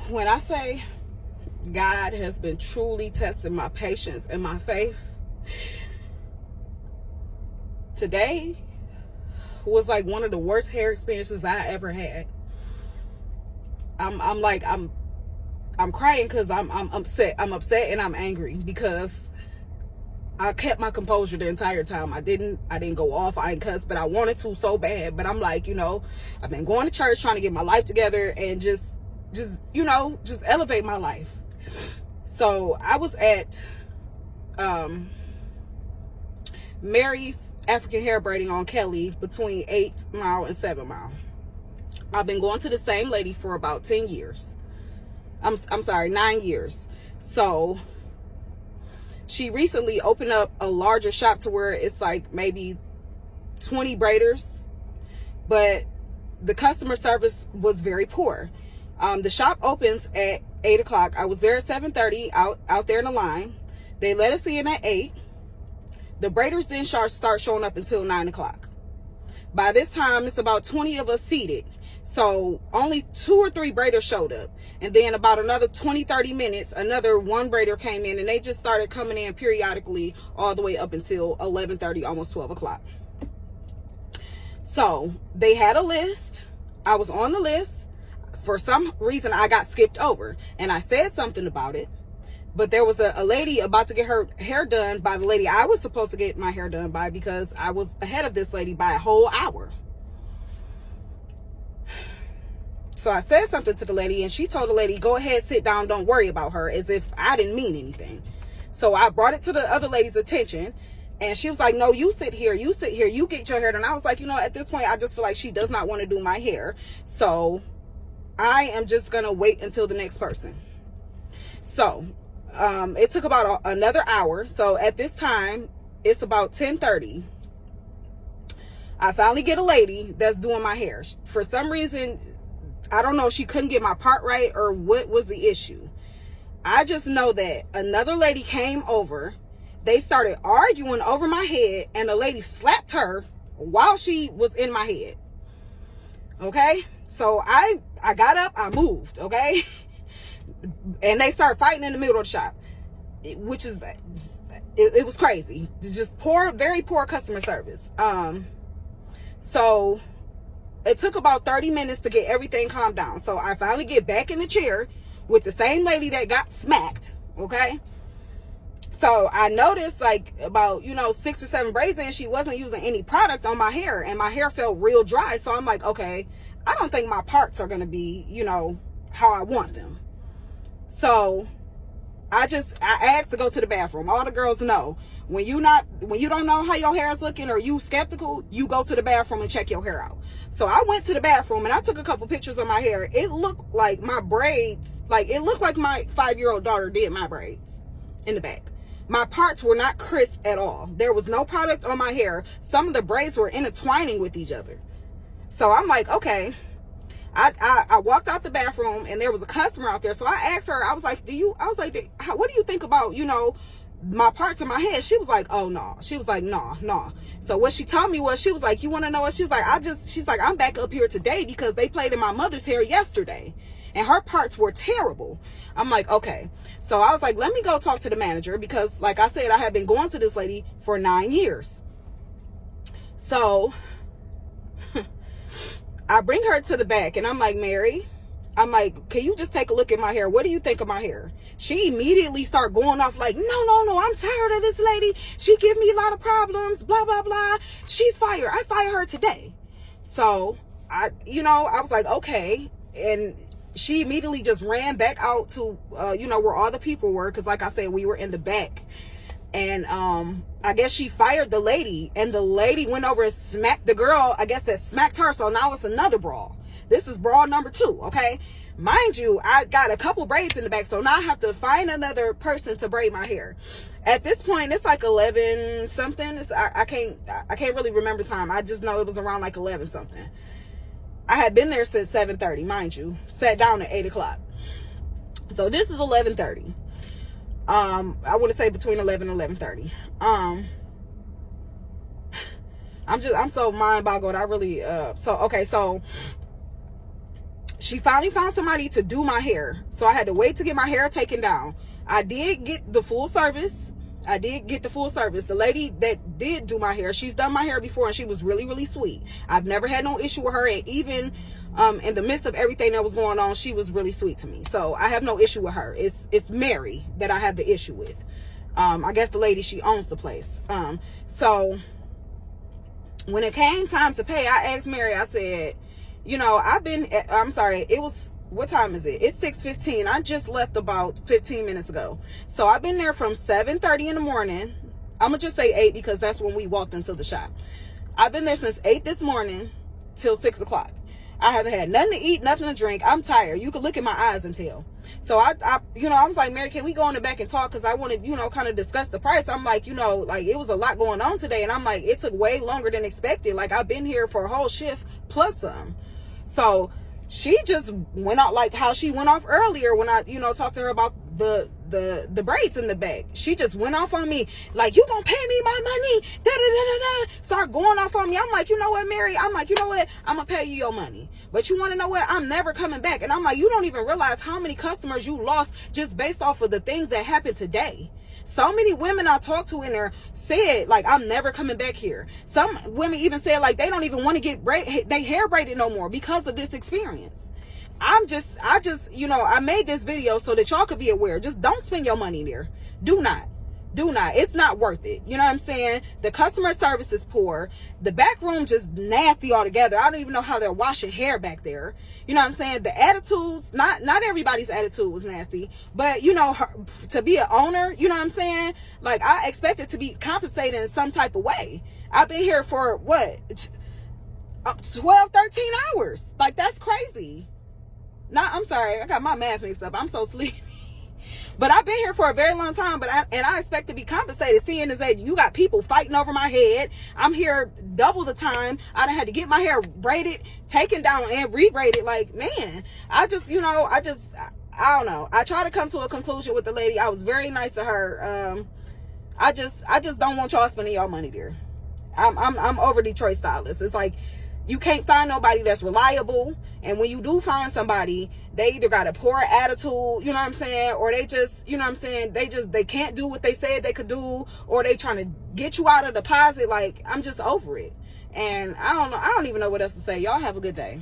when I say God has been truly testing my patience and my faith, today was like one of the worst hair experiences I ever had. I'm crying because I'm upset. I'm upset and I'm angry because I kept my composure the entire time. I didn't go off. I didn't cuss, but I wanted to so bad. But I'm like, I've been going to church trying to get my life together and just elevate my life. So I was at Mary's African Hair Braiding on Kelly between 8 Mile and 7 Mile. I've been going to the same lady for about 10 years. I'm sorry, 9 years. So she recently opened up a larger shop to where it's like maybe 20 braiders, but the customer service was very poor. The shop opens at 8 o'clock. I was there at 7:30 out there in the line. They let us in at 8. The braiders didn't start showing up until 9 o'clock. By this time, it's about 20 of us seated. So only 2 or 3 braiders showed up. And then about another 20-30 minutes, another one braider came in, and they just started coming in periodically all the way up until 11:30, almost 12 o'clock. So they had a list. I was on the list. For some reason, I got skipped over, and I said something about it. But there was a lady about to get her hair done by the lady I was supposed to get my hair done by, because I was ahead of this lady by a whole hour. So I said something to the lady, and she told the lady, go ahead, sit down, don't worry about her, as if I didn't mean anything. So I brought it to the other lady's attention, and she was like, no, you sit here, you get your hair done. I was like, at this point, I just feel like she does not want to do my hair. So I am just going to wait until the next person. So it took about another hour. So at this time, it's about 10:30. I finally get a lady that's doing my hair. For some reason, I don't know if she couldn't get my part right or what was the issue. I just know that another lady came over. They started arguing over my head, and the lady slapped her while she was in my head. Okay? So I got up, I moved, okay? And they started fighting in the middle of the shop, which is, it was crazy. Just very poor customer service. So it took about 30 minutes to get everything calmed down. So I finally get back in the chair with the same lady that got smacked, okay? So I noticed like about, 6 or 7 braids in, she wasn't using any product on my hair, and my hair felt real dry. So I'm like, okay, I don't think my parts are going to be, how I want them. So I asked to go to the bathroom. All the girls know when you don't know how your hair is looking, or you skeptical, you go to the bathroom and check your hair out. So I went to the bathroom and I took a couple pictures of my hair. It looked like my braids, it looked like my 5-year-old daughter did my braids in the back. My parts were not crisp at all. There was no product on my hair. Some of the braids were intertwining with each other. So I'm like, okay. I walked out the bathroom, and there was a customer out there. So I asked her, I was like, what do you think about, my parts in my head? She was like, oh no. She was like, no. So what she told me was, she was like, you want to know what? She's like, I'm back up here today because they played in my mother's hair yesterday, and her parts were terrible. I'm like, okay. So I was like, let me go talk to the manager, because like I said, I had been going to this lady for 9 years. So I bring her to the back, and I'm like, Mary, I'm like, can you just take a look at my hair? What do you think of my hair? She immediately started going off like, no, I'm tired of this lady. She give me a lot of problems, blah, blah, blah. She's fired. I fire her today. So I was like, okay. And she immediately just ran back out to, where all the people were. Cause like I said, we were in the back. And I guess she fired the lady, and the lady went over and smacked the girl, I guess, that smacked her. So now it's another brawl. This is brawl number 2, okay? Mind you, I got a couple braids in the back, so now I have to find another person to braid my hair. At this point, it's like 11 something. I can't really remember time. I just know it was around like 11 something. I had been there since 7:30, mind you. Sat down at 8 o'clock. So this is 11:30. I want to say between 11 and 11:30. I'm so mind boggled. I really, so she finally found somebody to do my hair. So I had to wait to get my hair taken down. I did get the full service. The lady that did do my hair, she's done my hair before, and she was really, really sweet. I've never had no issue with her. And even in the midst of everything that was going on, she was really sweet to me. So I have no issue with her. It's Mary that I have the issue with. I guess the lady, she owns the place. So when it came time to pay, I asked Mary, I said, you know, what time is it? It's 6:15. I just left about 15 minutes ago. So I've been there from 7:30 in the morning. I'm going to just say 8 because that's when we walked into the shop. I've been there since 8 this morning till 6 o'clock. I haven't had nothing to eat, nothing to drink. I'm tired. You can look at my eyes and tell. So I was like, Mary, can we go in the back and talk? Because I wanted, kind of discuss the price. I'm like, like it was a lot going on today. And I'm like, it took way longer than expected. Like I've been here for a whole shift plus some. So she just went out like how she went off earlier when I, talked to her about the braids in the back. She just went off on me like, you gonna pay me my money, da da da da da. Start going off on me. I'm like, you know what, Mary? I'm like, you know what? I'm gonna pay you your money. But you want to know what? I'm never coming back. And I'm like, you don't even realize how many customers you lost just based off of the things that happened today. So many women I talked to in there said, like, I'm never coming back here. Some women even said, like, they don't even want to get their hair braided no more because of this experience. I made this video so that y'all could be aware. Just don't spend your money there. Do not. It's not worth it. You know what I'm saying? The customer service is poor. The back room just nasty altogether. I don't even know how they're washing hair back there. You know what I'm saying? The attitudes, not everybody's attitude was nasty, but to be an owner, you know what I'm saying? Like I expected to be compensated in some type of way. I've been here for what? 12, 13 hours. Like that's crazy. I'm sorry. I got my math mixed up. I'm so sleepy. But I've been here for a very long time, I expect to be compensated, seeing as that you got people fighting over my head. I'm here double the time. I done had to get my hair braided, taken down, and re-braided. Like, man, I don't know. I try to come to a conclusion with the lady. I was very nice to her. I just don't want y'all spending y'all money there. I'm over Detroit stylists. It's like, you can't find nobody that's reliable. And when you do find somebody, they either got a poor attitude, you know what I'm saying? Or they just, you know what I'm saying? They can't do what they said they could do, or they trying to get you out of deposit. Like, I'm just over it. And I don't even know what else to say. Y'all have a good day.